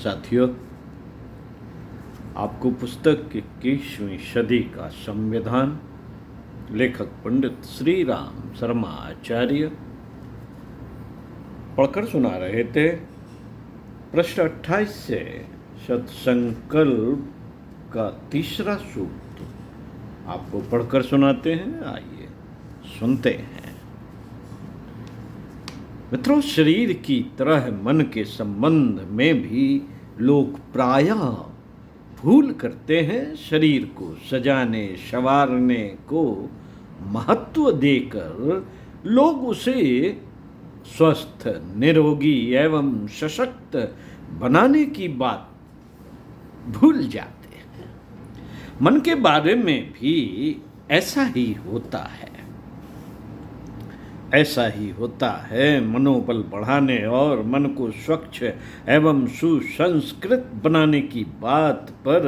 साथियों, आपको पुस्तक 21वीं सदी का संविधान लेखक पंडित श्री राम शर्मा आचार्य पढ़कर सुना रहे थे। पृष्ठ 28 से सत्संकल्प का तीसरा सूत्र आपको पढ़कर सुनाते हैं। आइए सुनते हैं। मित्रों, शरीर की तरह मन के संबंध में भी लोग प्रायः भूल करते हैं। शरीर को सजाने संवारने को महत्व देकर लोग उसे स्वस्थ, निरोगी एवं सशक्त बनाने की बात भूल जाते हैं। मन के बारे में भी ऐसा ही होता है। मनोबल बढ़ाने और मन को स्वच्छ एवं सुसंस्कृत बनाने की बात पर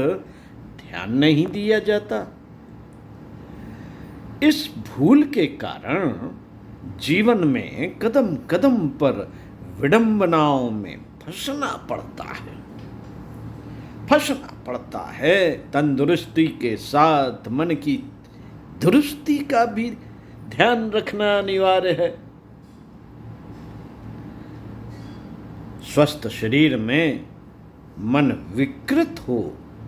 ध्यान नहीं दिया जाता। इस भूल के कारण जीवन में कदम कदम पर विडंबनाओं में फंसना पड़ता है। तंदुरुस्ती के साथ मन की दुरुस्ती का भी ध्यान रखना अनिवार्य है। स्वस्थ शरीर में मन विकृत हो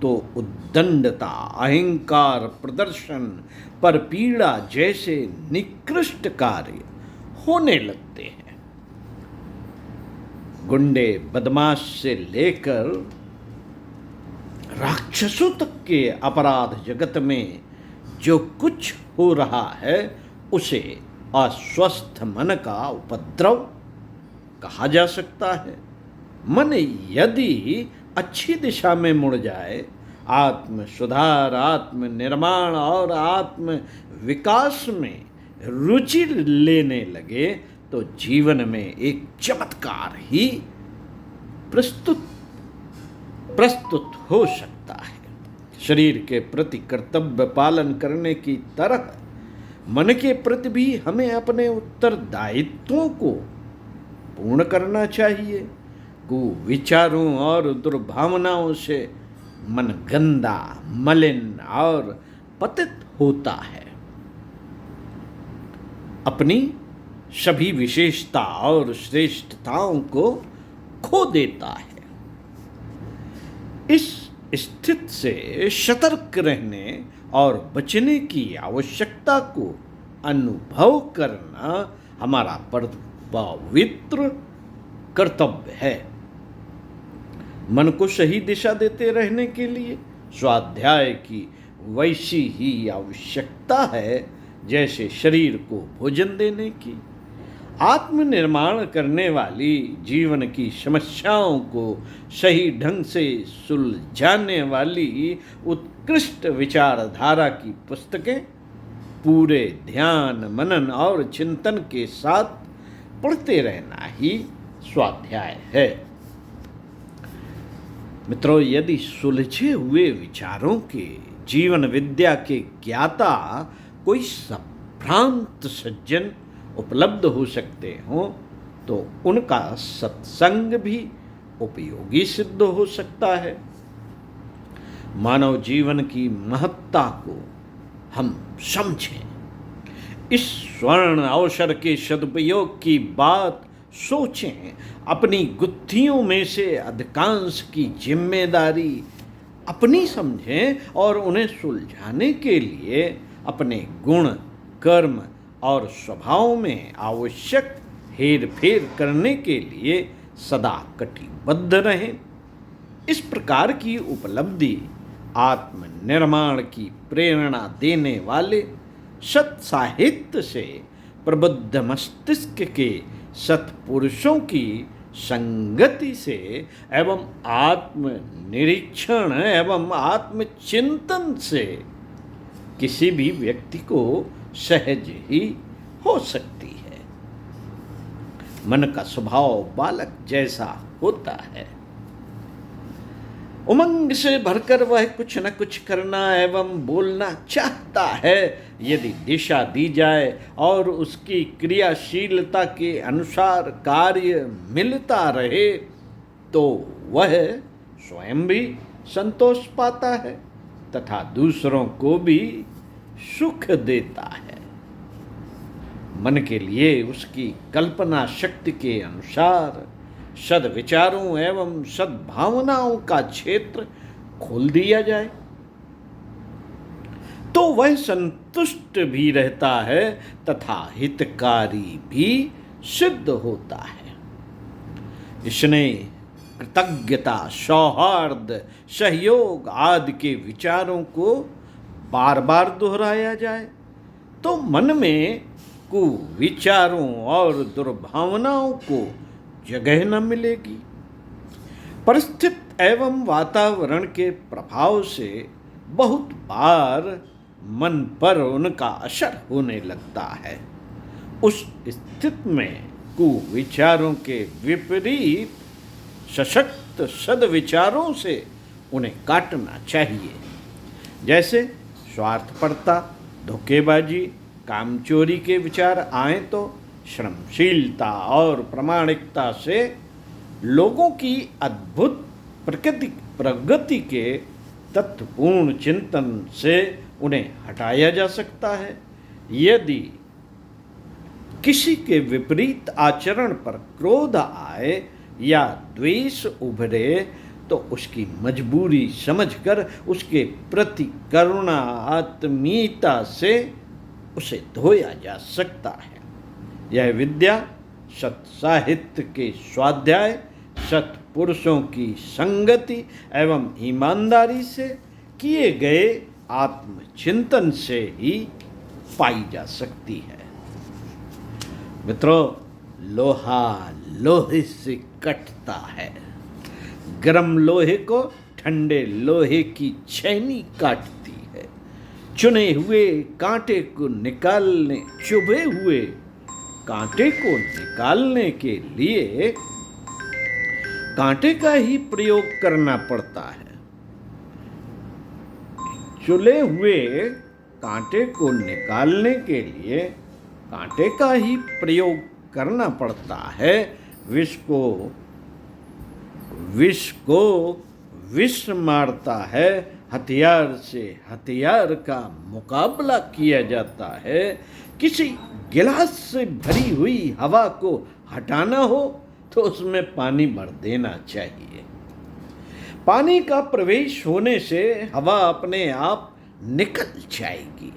तो उद्दंडता, अहंकार प्रदर्शन पर पीड़ा जैसे निकृष्ट कार्य होने लगते हैं। गुंडे बदमाश से लेकर राक्षसों तक के अपराध जगत में जो कुछ हो रहा है उसे अस्वस्थ मन का उपद्रव कहा जा सकता है। मन यदि अच्छी दिशा में मुड़ जाए, आत्म सुधार, आत्म निर्माण और आत्म विकास में रुचि लेने लगे तो जीवन में एक चमत्कार ही प्रस्तुत हो सकता है। शरीर के प्रति कर्तव्य पालन करने की तरह मन के प्रति भी हमें अपने उत्तरदायित्वों को पूर्ण करना चाहिए। कुविचारों और दुर्भावनाओं से मन गंदा, मलिन और पतित होता है। अपनी सभी विशेषता और श्रेष्ठताओं को खो देता है। इस स्थिति से सतर्क रहने और बचने की आवश्यकता को अनुभव करना हमारा पवित्र कर्तव्य है। मन को सही दिशा देते रहने के लिए स्वाध्याय की वैसी ही आवश्यकता है जैसे शरीर को भोजन देने की। आत्मनिर्माण करने वाली जीवन की समस्याओं को सही ढंग से सुलझाने वाली उत्कृष्ट विचारधारा की पुस्तकें पूरे ध्यान, मनन और चिंतन के साथ पढ़ते रहना ही स्वाध्याय है। मित्रों, यदि सुलझे हुए विचारों के जीवन विद्या के ज्ञाता कोई संभ्रांत सज्जन उपलब्ध हो सकते हों तो उनका सत्संग भी उपयोगी सिद्ध हो सकता है। मानव जीवन की महत्ता को हम समझें। इस स्वर्ण अवसर के सदुपयोग की बात सोचें। अपनी गुत्थियों में से अधिकांश की जिम्मेदारी अपनी समझें और उन्हें सुलझाने के लिए अपने गुण, कर्म और स्वभाव में आवश्यक हेर फेर करने के लिए सदा कटिबद्ध रहें। इस प्रकार की उपलब्धि आत्मनिर्माण की प्रेरणा देने वाले सत्साहित्य से प्रबुद्ध मस्तिष्क के सत्पुरुषों की संगति से एवं आत्मनिरीक्षण एवं आत्मचिंतन से किसी भी व्यक्ति को सहज ही हो सकती है। मन का स्वभाव बालक जैसा होता है। उमंग से भरकर वह कुछ न कुछ करना एवं बोलना चाहता है। यदि दिशा दी जाए और उसकी क्रियाशीलता के अनुसार कार्य मिलता रहे तो वह स्वयं भी संतोष पाता है तथा दूसरों को भी सुख देता है। मन के लिए उसकी कल्पना शक्ति के अनुसार सद्विचारों एवं सद्भावनाओं का क्षेत्र खोल दिया जाए तो वह संतुष्ट भी रहता है तथा हितकारी भी सिद्ध होता है। इसने कृतज्ञता, सौहार्द, सहयोग आदि के विचारों को बार बार दोहराया जाए तो मन में कुविचारों और दुर्भावनाओं को जगह न मिलेगी। परिस्थिति एवं वातावरण के प्रभाव से बहुत बार मन पर उनका असर होने लगता है। उस स्थिति में कुविचारों के विपरीत सशक्त सद्विचारों से उन्हें काटना चाहिए। जैसे स्वार्थपरता, धोखेबाजी, कामचोरी के विचार आए तो श्रमशीलता और प्रामाणिकता से लोगों की अद्भुत प्रगति के तत्वपूर्ण चिंतन से उन्हें हटाया जा सकता है। यदि किसी के विपरीत आचरण पर क्रोध आए या द्वेष उभरे तो उसकी मजबूरी समझकर उसके प्रति करुणा आत्मीयता से उसे धोया जा सकता है। यह विद्या सत्साहित्य के स्वाध्याय, सत्पुरुषों की संगति एवं ईमानदारी से किए गए आत्मचिंतन से ही पाई जा सकती है। मित्रों, लोहा लोहे से कटता है। गर्म लोहे को ठंडे लोहे की छेनी काटती है। चुने हुए कांटे को निकालने, चुभे हुए कांटे को निकालने के लिए कांटे का ही प्रयोग करना पड़ता है। चुले हुए कांटे को निकालने के लिए कांटे का ही प्रयोग करना पड़ता है। विष को विष मारता है, हथियार से हथियार का मुकाबला किया जाता है। किसी गिलास से भरी हुई हवा को हटाना हो तो उसमें पानी भर देना चाहिए। पानी का प्रवेश होने से हवा अपने आप निकल जाएगी।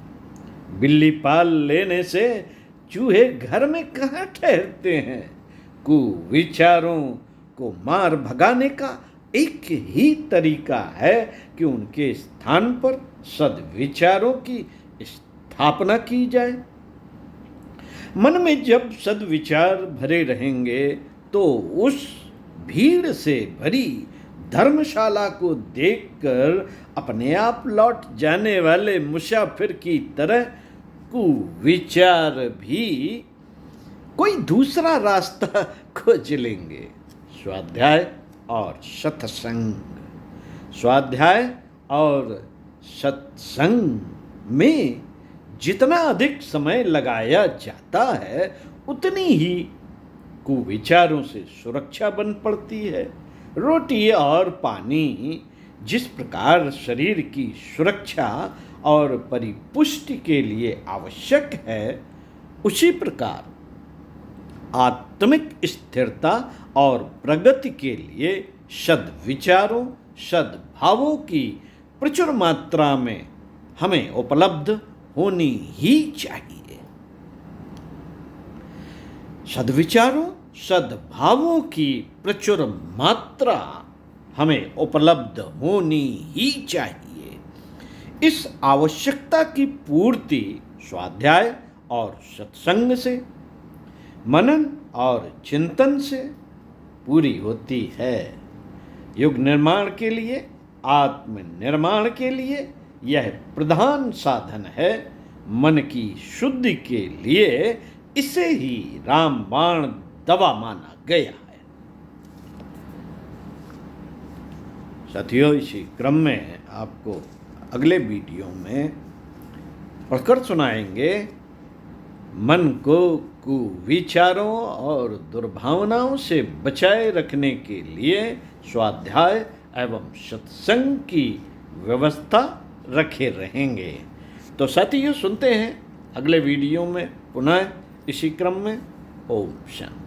बिल्ली पाल लेने से चूहे घर में कहाँ ठहरते हैं। कुविचारों को मार भगाने का एक ही तरीका है कि उनके स्थान पर सद्विचारों की स्थापना की जाए। मन में जब सद्विचार भरे रहेंगे तो उस भीड़ से भरी धर्मशाला को देखकर अपने आप लौट जाने वाले मुसाफिर की तरह कुविचार भी कोई दूसरा रास्ता खोज लेंगे। स्वाध्याय और सत्संग। स्वाध्याय और सत्संग में जितना अधिक समय लगाया जाता है उतनी ही कुविचारों से सुरक्षा बन पड़ती है। रोटी और पानी जिस प्रकार शरीर की सुरक्षा और परिपुष्टि के लिए आवश्यक है, उसी प्रकार आत्मिक स्थिरता और प्रगति के लिए सद्विचारों, सद्भावों की प्रचुर मात्रा में हमें उपलब्ध होनी ही चाहिए। सद्विचारों, सद्भावों की प्रचुर मात्रा हमें उपलब्ध होनी ही चाहिए। इस आवश्यकता की पूर्ति स्वाध्याय और सत्संग से, मनन और चिंतन से पूरी होती है। युग निर्माण के लिए, आत्म निर्माण के लिए यह प्रधान साधन है। मन की शुद्धि के लिए इसे ही रामबाण दवा माना गया है। साथियों, इसी क्रम में आपको अगले वीडियो में पढ़कर सुनाएंगे मन को कुविचारों और दुर्भावनाओं से बचाए रखने के लिए स्वाध्याय एवं सत्संग की व्यवस्था रखे रहेंगे। तो साथियों, सुनते हैं अगले वीडियो में पुनः इसी क्रम में। ओम शांति।